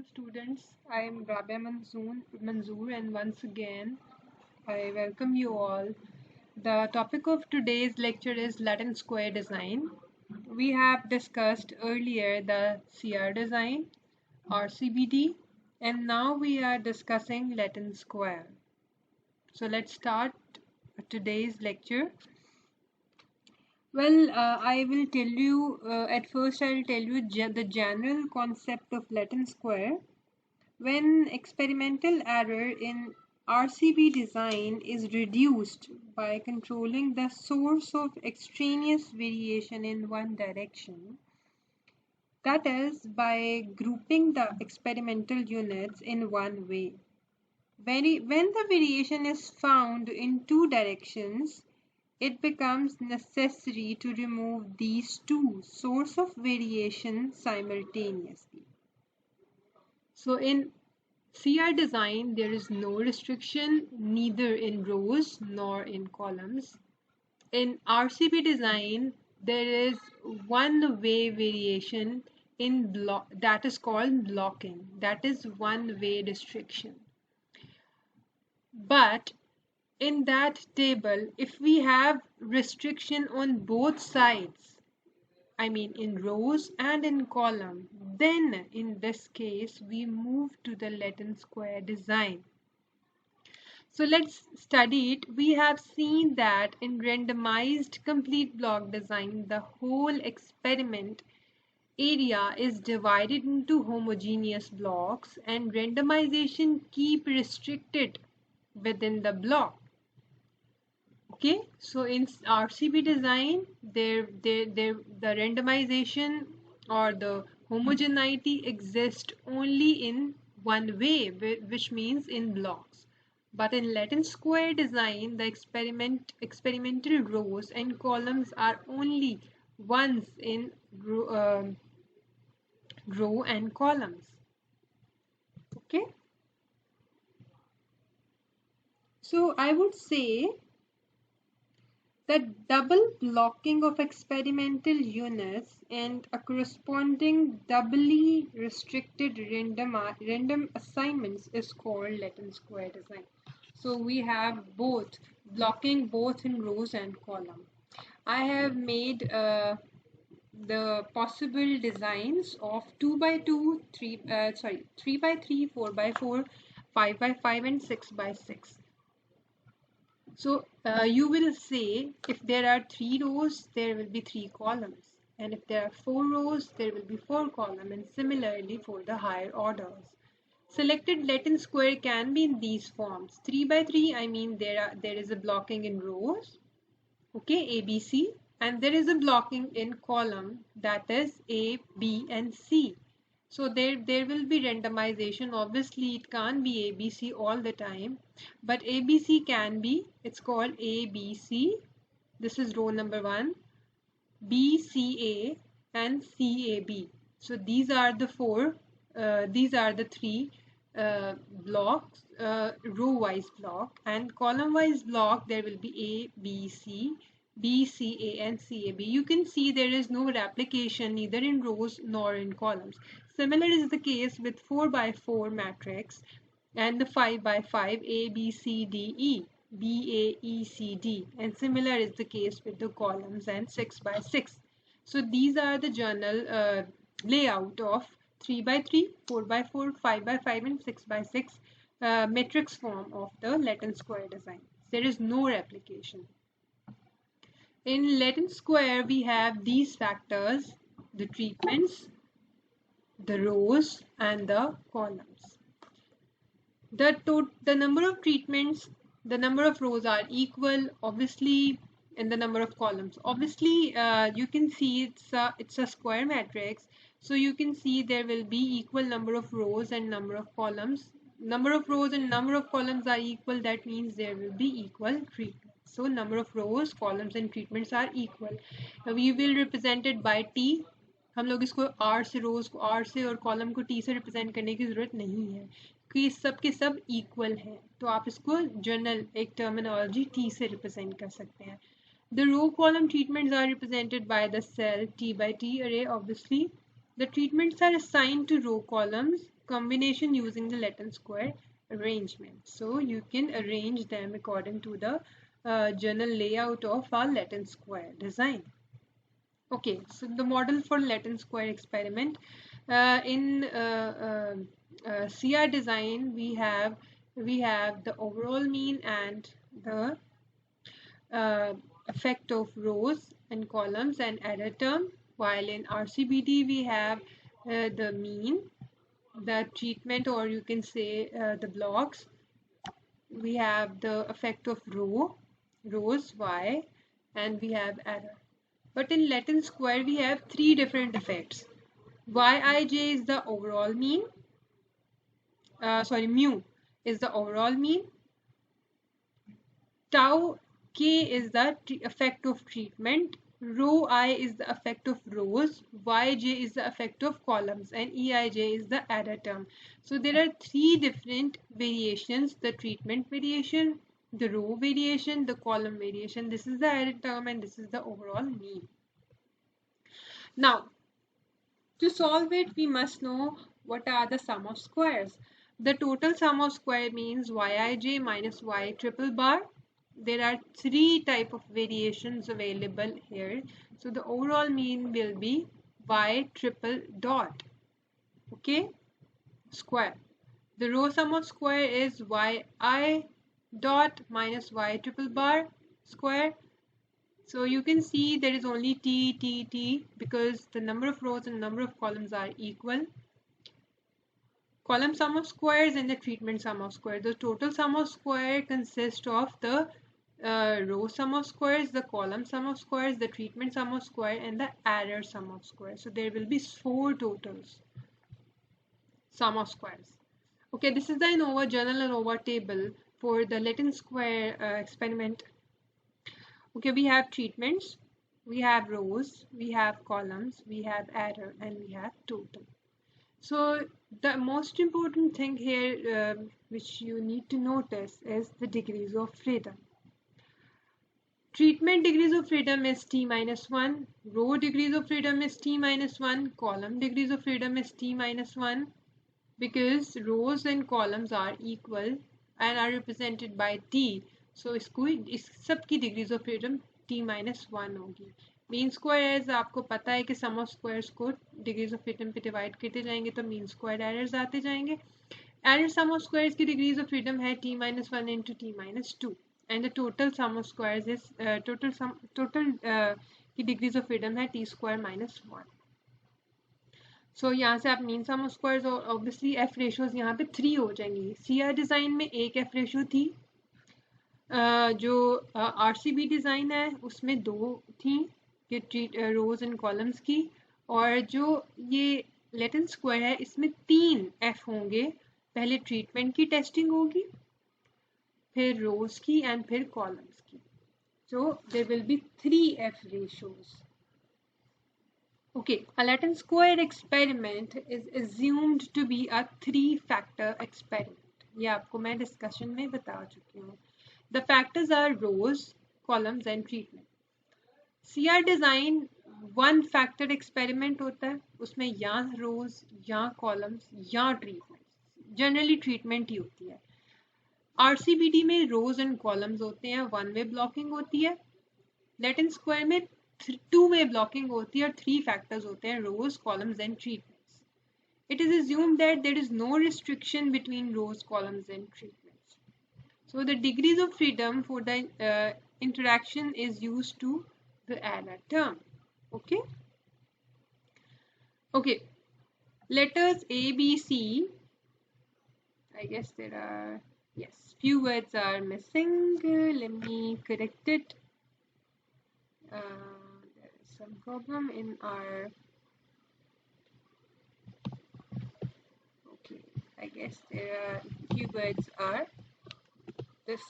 Students, I am Rabia Manzoor, and once again I welcome you all. The topic of today's lecture is Latin square design. We have discussed earlier the CR design or CBD, and now we are discussing Latin square. So let's start today's lecture. I will tell you, at first I will tell you the general concept of Latin square. When experimental error in RCB design is reduced by controlling the source of extraneous variation in one direction, that is, by grouping the experimental units in one way. When the variation is found in two directions, it becomes necessary to remove these two sources of variation simultaneously. So in CR design, there is no restriction neither in rows nor in columns. In RCB design, there is one-way variation in block that is called blocking. That is one-way restriction. But in that table, if we have restriction on both sides, I mean in rows and in column, then in this case we move to the Latin square design. So let's study it. We have seen that in randomized complete block design, the whole experiment area is divided into homogeneous blocks and randomization keep restricted within the block. Okay, so in RCB design, the randomization or the homogeneity exists only in one way, which means in blocks. But in Latin square design, the experimental rows and columns are only ones in row and columns. Okay, so I would say the double blocking of experimental units and a corresponding doubly restricted random assignments is called Latin square design. So we have both blocking both in rows and column. I have made the possible designs of 2 by 2, 3 by 3, 4 by 4, 5 by 5 and 6 by 6. So you will say if there are 3 rows, there will be 3 columns. And if there are 4 rows, there will be 4 columns. And similarly for the higher orders. Selected Latin square can be in these forms. 3 by 3, I mean there is a blocking in rows, okay, A, B, C. And there is a blocking in column, that is A, B and C. So there will be randomization. Obviously, it can't be ABC all the time, but ABC can be. It's called ABC. This is row number 1, BCA and CAB. So these are the these are the three blocks, row-wise block, and column-wise block. There will be ABC, BCA and CAB. You can see there is no replication neither in rows nor in columns. Similar is the case with 4 by 4 matrix and the 5 by 5 A, B, C, D, E, B, A, E, C, D. And similar is the case with the columns and 6 by 6. So these are the general layout of 3 by 3, 4 by 4, 5 by 5 and 6 by 6 matrix form of the Latin square design. There is no replication. In Latin square, we have these factors, the treatments, the rows and the columns. The number of treatments, the number of rows are equal, obviously, and the number of columns. Obviously, you can see it's a square matrix, so you can see there will be equal number of rows and number of columns. Number of rows and number of columns are equal, that means there will be equal treatment. So number of rows, columns and treatments are equal. We will represent it by T. हम लोग इसको R से रोज को R से और column को T से represent करने की ज़रूरत नहीं है कि सब के सब इक्वल हैं, तो आप इसको जनरल एक टर्मिनोलॉजी T से रिप्रेजेंट कर सकते हैं. The row column treatments are represented by the cell T by T array. Obviously, the treatments are assigned to row columns combination using the Latin square arrangement. So you can arrange them according to the general layout of our Latin square design. Okay, so the model for Latin square experiment in CR design we have the overall mean and the effect of rows and columns and error term, while in RCBD we have the mean, the treatment, or you can say the blocks. We have the effect of rows y, and we have error. But in Latin square we have three different effects. Yij is the overall mean, mu is the overall mean, tau k is the effect of treatment, rho I is the effect of rows, yj is the effect of columns, and eij is the error term. So there are three different variations: the treatment variation, the row variation, the column variation. This is the error term and this is the overall mean. Now, to solve it, we must know what are the sum of squares. The total sum of square means yij minus y triple bar. There are three type of variations available here. So the overall mean will be y triple dot, okay, square. The row sum of square is yi dot minus y triple bar square. So you can see there is only t because the number of rows and number of columns are equal. Column sum of squares and the treatment sum of squares. The total sum of square consists of the row sum of squares, the column sum of squares, the treatment sum of square, and the error sum of squares. So there will be 4 totals sum of squares. Okay, this is the ANOVA journal ANOVA table for the Latin square experiment. Okay, we have treatments, we have rows, we have columns, we have error, and we have total. So the most important thing here which you need to notice is the degrees of freedom. Treatment degrees of freedom is t minus 1, row degrees of freedom is t minus 1, column degrees of freedom is t minus 1, because rows and columns are equal and are represented by t. So इस सब की degrees of freedom t minus 1 होगी. Mean squares आपको पता है कि सम of squares को degrees of freedom पे डिवाइड करते जाएंगे तो मीन स्क्वायर एरर्स आते जाएंगे. एरर सम ऑफ स्क्वायर्स की डिग्रीज ऑफ फ्रीडम है t minus 1 into t minus 2, and the total sum of squares is total की डिग्रीज ऑफ फ्रीडम है t square minus 1. सो यहाँ से आप मीन सम ऑफ स्क्वायर्स और ऑब्वियसली एफ रेशियोज यहाँ पे 3 हो जाएंगी. सीआर डिज़ाइन में एक एफ रेशियो थी, जो आरसीबी डिज़ाइन है उसमें 2 थी कि रोज एंड कॉलम्स की, और जो ये लेटिन स्क्वायर है इसमें 3 एफ होंगे. पहले ट्रीटमेंट की टेस्टिंग होगी, फिर रोज की एंड फिर कॉलम्स की. So there will be 3 F ratios. Okay, a Latin square experiment is assumed to be a 3-factor experiment. ये आपको मैं डिस्कशन में बता चुकी हूँ. The factors are rows, columns and treatment. CR design 1-factor experiment होता है, उसमें या rows या columns या treatment. Generally treatment ही होती है. RCBD में rows and columns होते हैं, 1-way blocking होती है. Latin square में 2-way blocking होती है और 3 factors होते हैं, rows, columns and treatments. It is assumed that there is no restriction between rows, columns and treatments. So the degrees of freedom for the interaction is used to the error term. Okay. Okay. Letters A, B, C. I guess there are, yes, few words are missing. Let me correct it. Some problem in our, okay, I guess there are few words are, this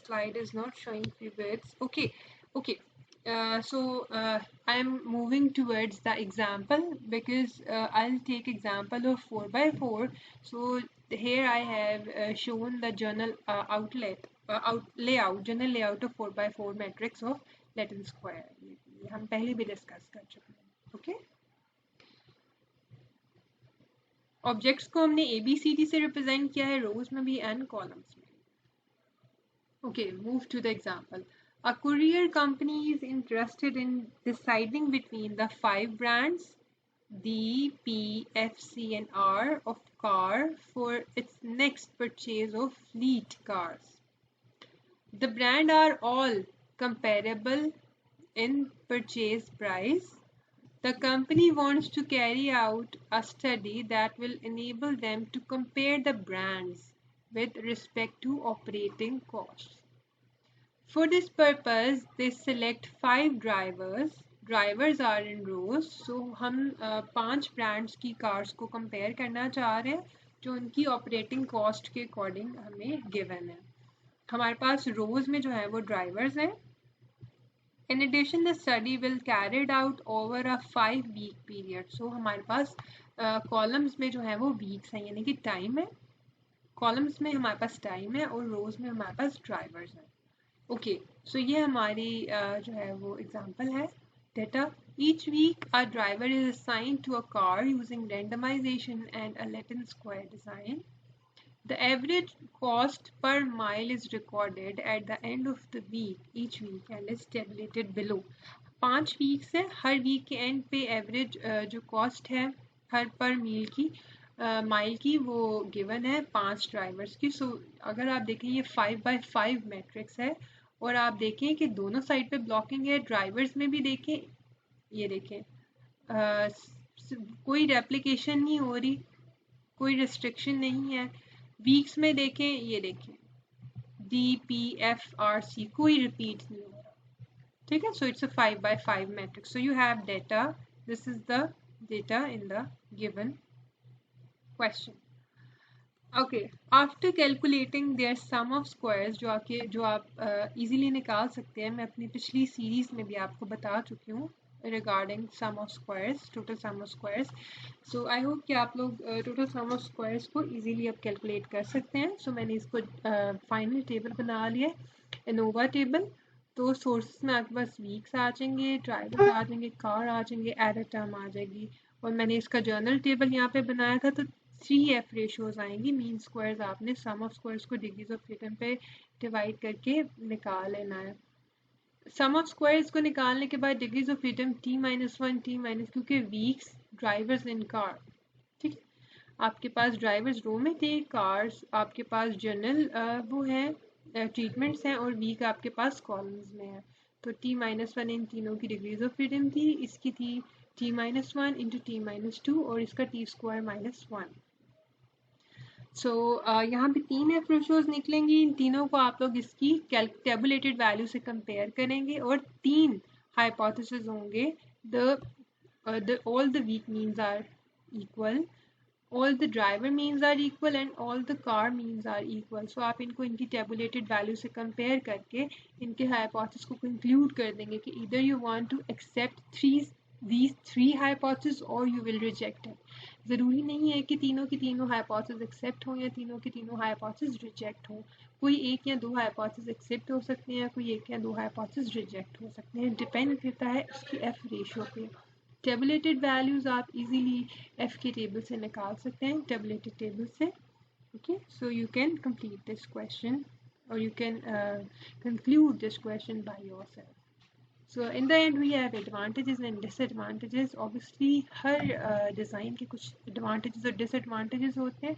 slide is not showing few words. Okay, okay, so I am moving towards the example because I'll take example of 4x4. So here I have shown the journal layout, general layout of 4x4 matrix of Latin square. हम पहले भी discuss कर चुके हैं. Okay objects को हमने ABCD से represent किया है, रोज में भी एंड कॉलम्स में. Okay, move to the example. A courier company is interested in deciding between the 5 brands D, P, F, C, and R of car for its next purchase of fleet cars. The brands are all comparable in purchase price. The company wants to carry out a study that will enable them to compare the brands with respect to operating costs. For this purpose, they select 5 drivers. Drivers are in rows. So हम 5 brands की cars को compare करना चाह रहे हैं जो उनकी operating cost के according हमें given है. हमारे पास rows में जो है वो drivers हैं. In addition, the study will carried out over a 5-week period. So हमारे पास columns में जो है वो weeks हैं यानी कि time है. Columns में हमारे पास time है और rows में हमारे पास drivers हैं. Okay, so ये हमारी जो है वो example है. Data. Each week a driver is assigned to a car using randomization and a Latin square design. The average cost per mile is recorded at the end of the week, each week, and is tabulated below. 5 weeks है, हर week के end पे average जो cost है हर per meal की mile की वो given है 5 drivers की. So अगर आप देखें ये 5x5 matrix है और आप देखें कि दोनों साइड पे ब्लॉकिंग है. ड्राइवर्स में भी देखें, ये देखें कोई रेप्लिकेशन नहीं हो रही, कोई रिस्ट्रिक्शन नहीं है. वीक्स में देखें, ये देखें DPFRC कोई रिपीट नहीं हो रहा. ठीक है. So it's a 5x5 matrix. So you have data. This is the data in the given question. Okay, after calculating their sum of squares जो आप इजीली निकाल सकते हैं. मैं अपनी पिछली सीरीज में भी आपको बता चुकी हूँ regarding sum of squares, total sum of squares. So I hope कि आप लोग टोटल सम ऑफ स्क्वायर्स को इजीली अब कैलकुलेट कर सकते हैं. सो मैंने इसको फाइनल टेबल बना लिया, एनोवा टेबल. तो सोर्सेस में आपके पास वीक्स आ जाएंगे, ड्राइवर आ जाएंगे, कार आ जाएंगे, एरर टर्म आ जाएगी. और मैंने इसका जर्नल टेबल यहाँ पे बनाया था. तो 3F रेशियोज आएंगी. मीन स्क्वायर्स आपने सम ऑफ स्क्वायर्स को डिग्रीज ऑफ फ्रीडम पे डिवाइड करके निकाल लेना है. सम ऑफ स्क्वायर्स को निकालने के बाद degrees of freedom T-1 T- क्योंकि वीक्स ड्राइवर्स इन कार. ठीक है. आपके पास ड्राइवर्स रो में थे, कार्स आपके पास जनरल वो है ट्रीटमेंट्स हैं और वीक आपके पास कॉलम्स में है. तो T-1 इन तीनों की डिग्रीज ऑफ फ्रीडम थी. इसकी थी T-1 इंटू T-2 और इसका T² -1. सो यहाँ पे 3F रेशियोज निकलेंगी. इन तीनों को आप लोग इसकी टेबुलेटेड वैल्यू से कंपेयर करेंगे और 3 हाइपोथेसिस होंगे. all the weak means are equal, all the driver means are equal and all the car means are equal. So आप इनको इनकी टेबुलेटेड वैल्यू से कंपेयर करके इनके हाइपोथेसिस को कंक्लूड कर देंगे कि either you want to accept these 3 hypotheses or you will reject it. ज़रूरी नहीं है कि तीनों की तीनों हाइपोथेसिस एक्सेप्ट हों या तीनों की तीनों हाइपोथेसिस रिजेक्ट हों. कोई एक या दो हाइपोथेसिस एक्सेप्ट हो सकते हैं, कोई एक या दो हाइपोथेसिस रिजेक्ट हो सकते हैं. डिपेंड करता है उसकी F रेशियो पे. टेबुलेटेड वैल्यूज आप इजीली F के टेबल से निकाल सकते हैं, टेबुलेटेड टेबल से. Okay, so you can complete this question or you can conclude this question by yourself. So in the end we have advantages and disadvantages. Obviously her design के कुछ advantages और disadvantages होते हैं.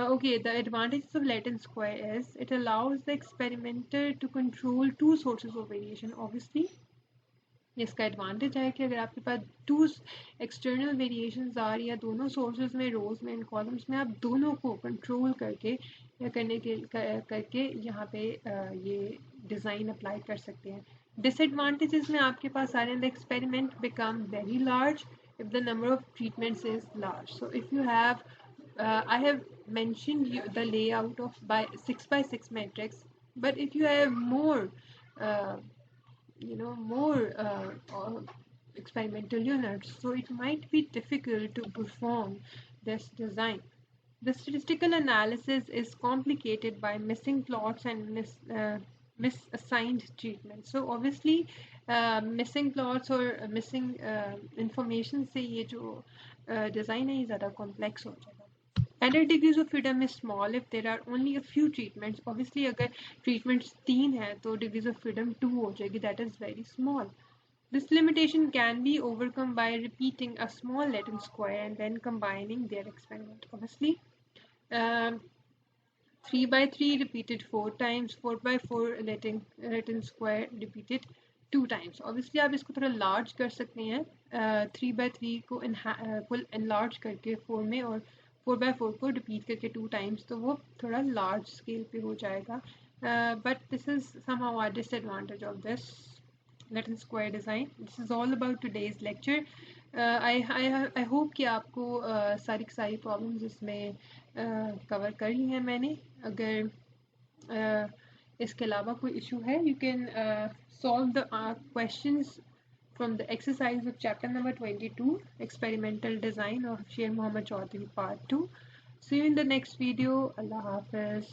Okay, the advantages of Latin square is it allows the experimenter to control 2 sources of variation. Obviously इसका advantage है कि अगर आपके पास 2 एक्सटर्नल वेरिएशंस आ रही है दोनों सोर्सेज में, रोज में एंड कॉलम्स में, आप दोनों को कंट्रोल करके या करके यहाँ पे ये डिज़ाइन अप्लाई कर सकते हैं. डिसएडवांटेजेस में आपके पास आ रहे हैं the experiment become very large if the number of treatments is large. So if you have I have mentioned the layout of 6x6 matrix, but if you have more experimental units, so it might be difficult to perform this design. The statistical analysis is complicated by missing plots and misassigned treatment. So obviously missing plots or missing information से ये जो design है ये ज़्यादा complex हो जाएगा. and the degrees of freedom is small if there are only a few treatments. Obviously अगर treatments 3 हैं तो degrees of freedom 2 हो जाएगी, that is very small. This limitation can be overcome by repeating a small Latin square and then combining their experiment. Obviously, um, 3 by 3 repeated 4 times, 4 by 4 Latin square repeated 2 times. Obviously आप इसको थोड़ा large कर सकते हैं, 3 by 3 को full enlarge करके 4 में और 4 by 4 को repeat करके 2 times, तो वो थोड़ा large scale पे हो जाएगा. But this is somehow a disadvantage of this Latin square design. This is all about today's lecture. I hope कि आपको सारी की सारी problems इसमें cover कर ली हैं मैंने. अगर इसके अलावा कोई issue है, you can solve the questions from the exercise of chapter number 22, experimental design of Sher Mohammad Chaudhary part 2. See you in the next video. Allah Hafiz.